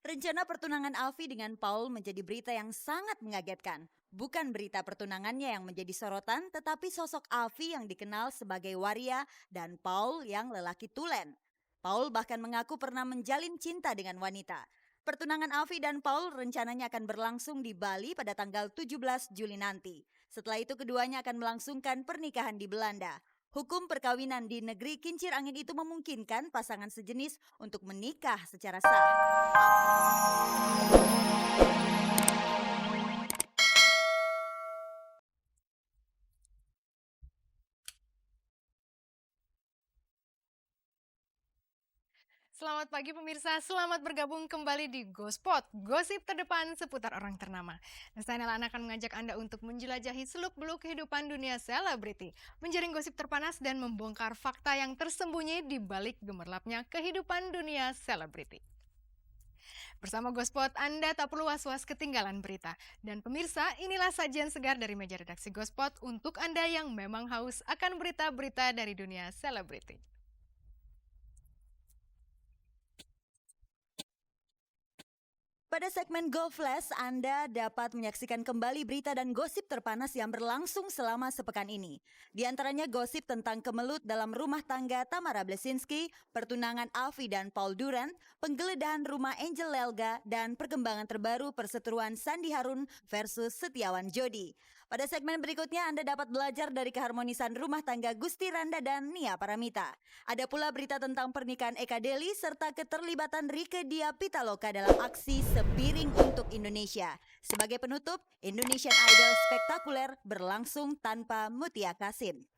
Rencana pertunangan Alfie dengan Paul menjadi berita yang sangat mengagetkan. Bukan berita pertunangannya yang menjadi sorotan, tetapi sosok Alfie yang dikenal sebagai waria dan Paul yang lelaki tulen. Paul bahkan mengaku pernah menjalin cinta dengan wanita. Pertunangan Alfie dan Paul rencananya akan berlangsung di Bali pada tanggal 17 Juli nanti. Setelah itu keduanya akan melangsungkan pernikahan di Belanda. Hukum perkawinan di negeri kincir angin itu memungkinkan pasangan sejenis untuk menikah secara sah. Selamat pagi pemirsa, selamat bergabung kembali di Gospot, gosip terdepan seputar orang ternama. Dan saya Nela akan mengajak Anda untuk menjelajahi seluk-beluk kehidupan dunia selebriti, menjaring gosip terpanas dan membongkar fakta yang tersembunyi di balik gemerlapnya kehidupan dunia selebriti. Bersama Gospot, Anda tak perlu was-was ketinggalan berita. Dan pemirsa, inilah sajian segar dari meja redaksi Gospot untuk Anda yang memang haus akan berita-berita dari dunia selebriti. Pada segmen Go Flash, Anda dapat menyaksikan kembali berita dan gosip terpanas yang berlangsung selama sepekan ini. Di antaranya gosip tentang kemelut dalam rumah tangga Tamara Blesinski, pertunangan Alfie dan Paul Duran, penggeledahan rumah Angel Elga, dan perkembangan terbaru perseteruan Sandi Harun versus Setiawan Jodi. Pada segmen berikutnya Anda dapat belajar dari keharmonisan rumah tangga Gusti Randa dan Nia Paramita. Ada pula berita tentang pernikahan Eka Deli serta keterlibatan Rieke Diah Pitaloka dalam aksi Sepiring untuk Indonesia. Sebagai penutup, Indonesian Idol spektakuler berlangsung tanpa Mutia Kasim.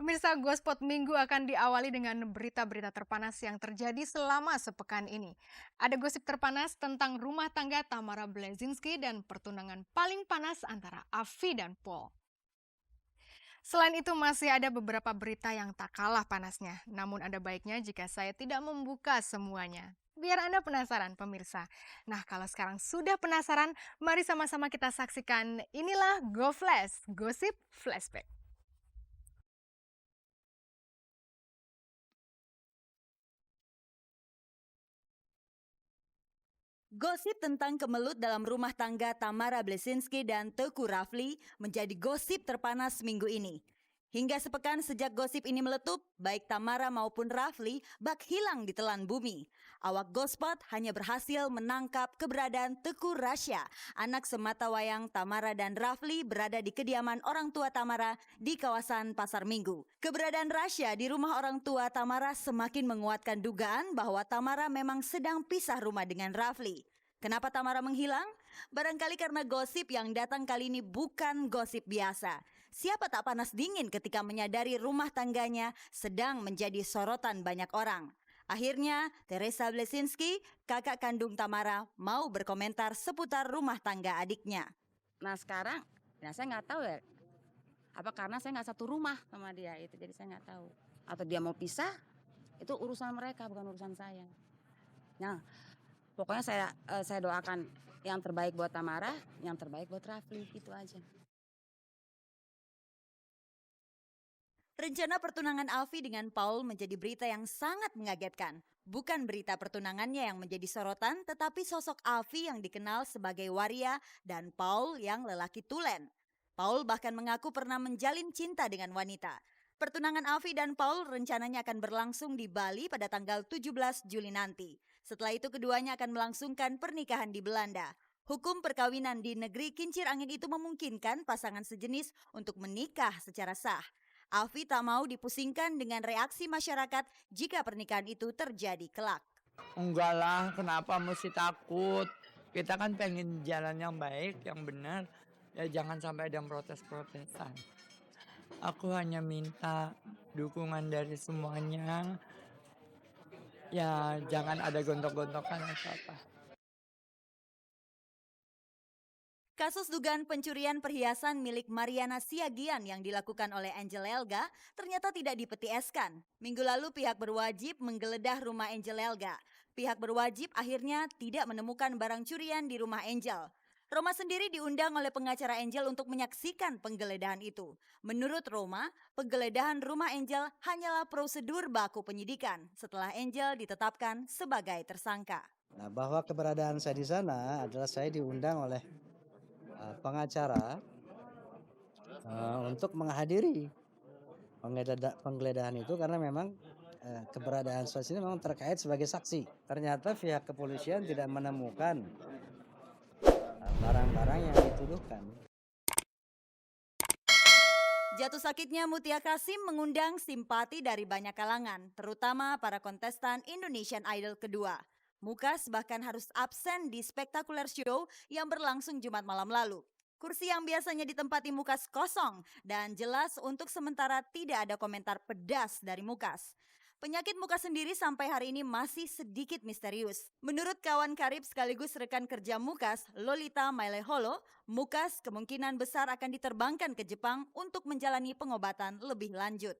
Pemirsa Gospot Minggu akan diawali dengan berita-berita terpanas yang terjadi selama sepekan ini. Ada gosip terpanas tentang rumah tangga Tamara Blesinski dan pertunangan paling panas antara Afi dan Paul. Selain itu masih ada beberapa berita yang tak kalah panasnya. Namun ada baiknya jika saya tidak membuka semuanya. Biar Anda penasaran pemirsa. Nah kalau sekarang sudah penasaran, mari sama-sama kita saksikan inilah Go Flash, Gosip Flashback. Gosip tentang kemelut dalam rumah tangga Tamara Blesinski dan Teuku Rafli menjadi gosip terpanas minggu ini. Hingga sepekan sejak gosip ini meletup, baik Tamara maupun Rafli bak hilang di telan bumi. Awak Gospot hanya berhasil menangkap keberadaan Teuku Rasya, anak sematawayang Tamara dan Rafli berada di kediaman orang tua Tamara di kawasan Pasar Minggu. Keberadaan Rasya di rumah orang tua Tamara semakin menguatkan dugaan bahwa Tamara memang sedang pisah rumah dengan Rafli. Kenapa Tamara menghilang? Barangkali karena gosip yang datang kali ini bukan gosip biasa. Siapa tak panas dingin ketika menyadari rumah tangganya sedang menjadi sorotan banyak orang. Akhirnya, Teresa Blesinski, kakak kandung Tamara, mau berkomentar seputar rumah tangga adiknya. Nah sekarang, saya nggak tahu ya, apa karena saya nggak satu rumah sama dia itu, jadi saya nggak tahu. Atau dia mau pisah, itu urusan mereka bukan urusan saya. Nah, pokoknya saya doakan yang terbaik buat Tamara, yang terbaik buat Rafli, gitu aja. Rencana pertunangan Alfie dengan Paul menjadi berita yang sangat mengagetkan. Bukan berita pertunangannya yang menjadi sorotan, tetapi sosok Alfie yang dikenal sebagai waria dan Paul yang lelaki tulen. Paul bahkan mengaku pernah menjalin cinta dengan wanita. Pertunangan Alfie dan Paul rencananya akan berlangsung di Bali pada tanggal 17 Juli nanti. Setelah itu keduanya akan melangsungkan pernikahan di Belanda. Hukum perkawinan di negeri kincir angin itu memungkinkan pasangan sejenis untuk menikah secara sah. Alfie tak mau dipusingkan dengan reaksi masyarakat jika pernikahan itu terjadi kelak. Enggak lah, kenapa mesti takut? Kita kan pengen jalan yang baik, yang benar. Ya jangan sampai ada yang protes-protesan. Aku hanya minta dukungan dari semuanya. Ya jangan ada gontok-gontokan atau apa. Kasus dugaan pencurian perhiasan milik Mariana Siagian yang dilakukan oleh Angel Elga ternyata tidak dipeti eskan. Minggu lalu pihak berwajib menggeledah rumah Angel Elga. Pihak berwajib akhirnya tidak menemukan barang curian di rumah Angel. Roma sendiri diundang oleh pengacara Angel untuk menyaksikan penggeledahan itu. Menurut Roma, penggeledahan rumah Angel hanyalah prosedur baku penyidikan setelah Angel ditetapkan sebagai tersangka. Nah, bahwa keberadaan saya di sana adalah saya diundang oleh pengacara untuk menghadiri penggeledahan itu karena memang keberadaan saya sini memang terkait sebagai saksi. Ternyata pihak kepolisian tidak menemukan barang-barang yang dituduhkan. Jatuh sakitnya Mutia Kasim mengundang simpati dari banyak kalangan, terutama para kontestan Indonesian Idol kedua. Mukas bahkan harus absen di spektakuler show yang berlangsung Jumat malam lalu. Kursi yang biasanya ditempati Mukas kosong dan jelas untuk sementara tidak ada komentar pedas dari Mukas. Penyakit Mukas sendiri sampai hari ini masih sedikit misterius. Menurut kawan karib sekaligus rekan kerja Mukas, Lolita Maileholo, Mukas kemungkinan besar akan diterbangkan ke Jepang untuk menjalani pengobatan lebih lanjut.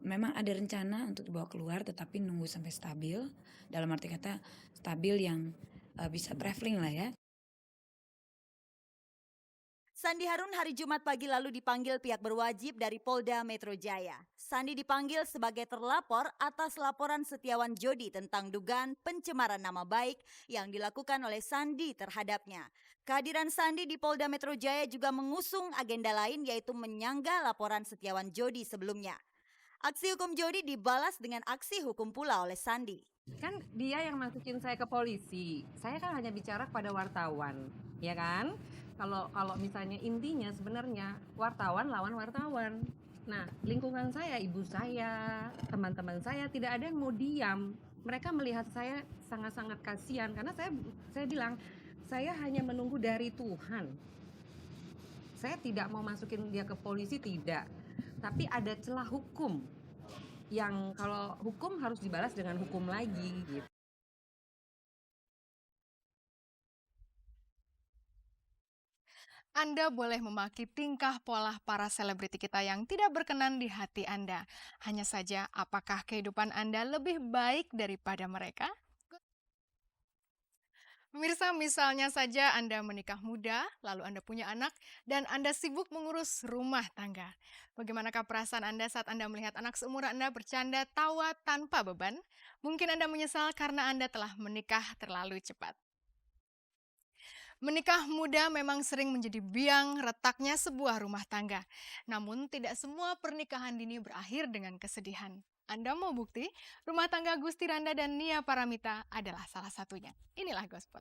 Memang ada rencana untuk dibawa keluar tetapi nunggu sampai stabil. Dalam arti kata stabil yang bisa traveling lah ya. Sandi Harun hari Jumat pagi lalu dipanggil pihak berwajib dari Polda Metro Jaya. Sandi dipanggil sebagai terlapor atas laporan Setiawan Jodi tentang dugaan pencemaran nama baik yang dilakukan oleh Sandi terhadapnya. Kehadiran Sandi di Polda Metro Jaya juga mengusung agenda lain yaitu menyanggah laporan Setiawan Jodi sebelumnya. Aksi hukum Jodi dibalas dengan aksi hukum pula oleh Sandi. Kan dia yang masukin saya ke polisi. Saya kan hanya bicara kepada wartawan, ya kan? Kalau misalnya intinya sebenarnya wartawan lawan wartawan. Nah, lingkungan saya, ibu saya, teman-teman saya tidak ada yang mau diam. Mereka melihat saya sangat-sangat kasihan karena saya bilang saya hanya menunggu dari Tuhan. Saya tidak mau masukin dia ke polisi, tidak. Tapi ada celah hukum yang kalau hukum harus dibalas dengan hukum lagi gitu. Anda boleh memaki tingkah pola para selebriti kita yang tidak berkenan di hati Anda. Hanya saja, apakah kehidupan Anda lebih baik daripada mereka? Pemirsa, misalnya saja Anda menikah muda, lalu Anda punya anak, dan Anda sibuk mengurus rumah tangga. Bagaimanakah perasaan Anda saat Anda melihat anak seumuran Anda bercanda tawa tanpa beban? Mungkin Anda menyesal karena Anda telah menikah terlalu cepat. Menikah muda memang sering menjadi biang retaknya sebuah rumah tangga. Namun tidak semua pernikahan dini berakhir dengan kesedihan. Anda mau bukti? Rumah tangga Gusti Randa dan Nia Paramita adalah salah satunya. Inilah Gospot.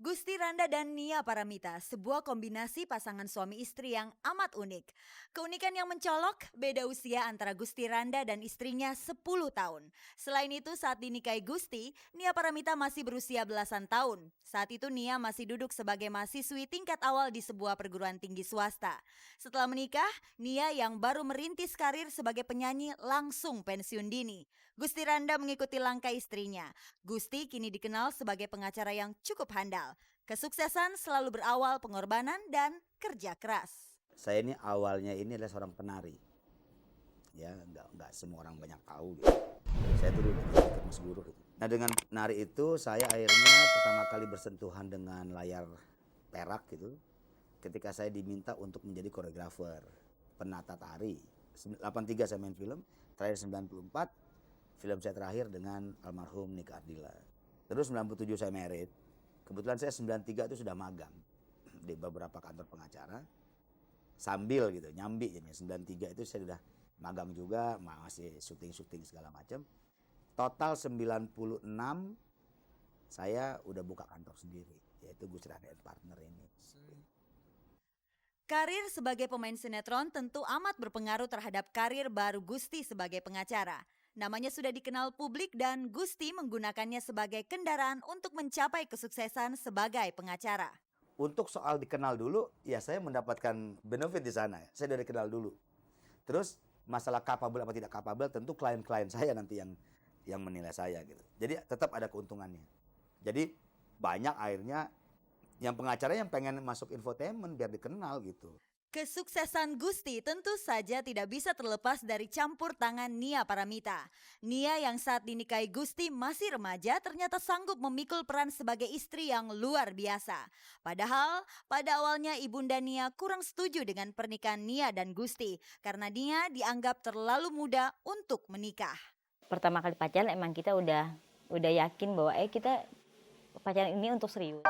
Gusti Randa dan Nia Paramita, sebuah kombinasi pasangan suami istri yang amat unik. Keunikan yang mencolok, beda usia antara Gusti Randa dan istrinya 10 tahun. Selain itu, saat dinikahi Gusti, Nia Paramita masih berusia belasan tahun. Saat itu Nia masih duduk sebagai mahasiswi tingkat awal di sebuah perguruan tinggi swasta. Setelah menikah, Nia yang baru merintis karir sebagai penyanyi langsung pensiun dini. Gusti Randa mengikuti langkah istrinya. Gusti kini dikenal sebagai pengacara yang cukup handal. Kesuksesan selalu berawal pengorbanan dan kerja keras. Saya ini awalnya ini adalah seorang penari. Ya, nggak semua orang banyak tahu gitu. Saya dulu ikut Mas Guru gitu. Nah, dengan nari itu saya akhirnya pertama kali bersentuhan dengan layar perak gitu. Ketika saya diminta untuk menjadi koreografer, penata tari. 83 saya main film, terakhir 94 film saya terakhir dengan almarhum Nika Ardila. Terus 97 saya married. Kebetulan saya 93 itu sudah magang di beberapa kantor pengacara. Sambil gitu, nyambi jadinya. 93 itu saya sudah magang juga, masih syuting-syuting segala macam. Total 96 saya udah buka kantor sendiri, yaitu Gusti Randa & Partner ini. Karir sebagai pemain sinetron tentu amat berpengaruh terhadap karir baru Gusti sebagai pengacara. Namanya sudah dikenal publik dan Gusti menggunakannya sebagai kendaraan untuk mencapai kesuksesan sebagai pengacara. Untuk soal dikenal dulu, ya saya mendapatkan benefit di sana. Saya udah dikenal dulu. Terus masalah capable apa tidak capable, tentu klien-klien saya nanti yang menilai saya gitu. Jadi tetap ada keuntungannya. Jadi banyak akhirnya yang pengacara yang pengen masuk infotainment biar dikenal gitu. Kesuksesan Gusti tentu saja tidak bisa terlepas dari campur tangan Nia Paramita. Nia yang saat dinikahi Gusti masih remaja ternyata sanggup memikul peran sebagai istri yang luar biasa. Padahal pada awalnya Ibunda Nia kurang setuju dengan pernikahan Nia dan Gusti karena Nia dianggap terlalu muda untuk menikah. Pertama kali pacaran emang kita udah yakin bahwa kita pacaran ini untuk serius.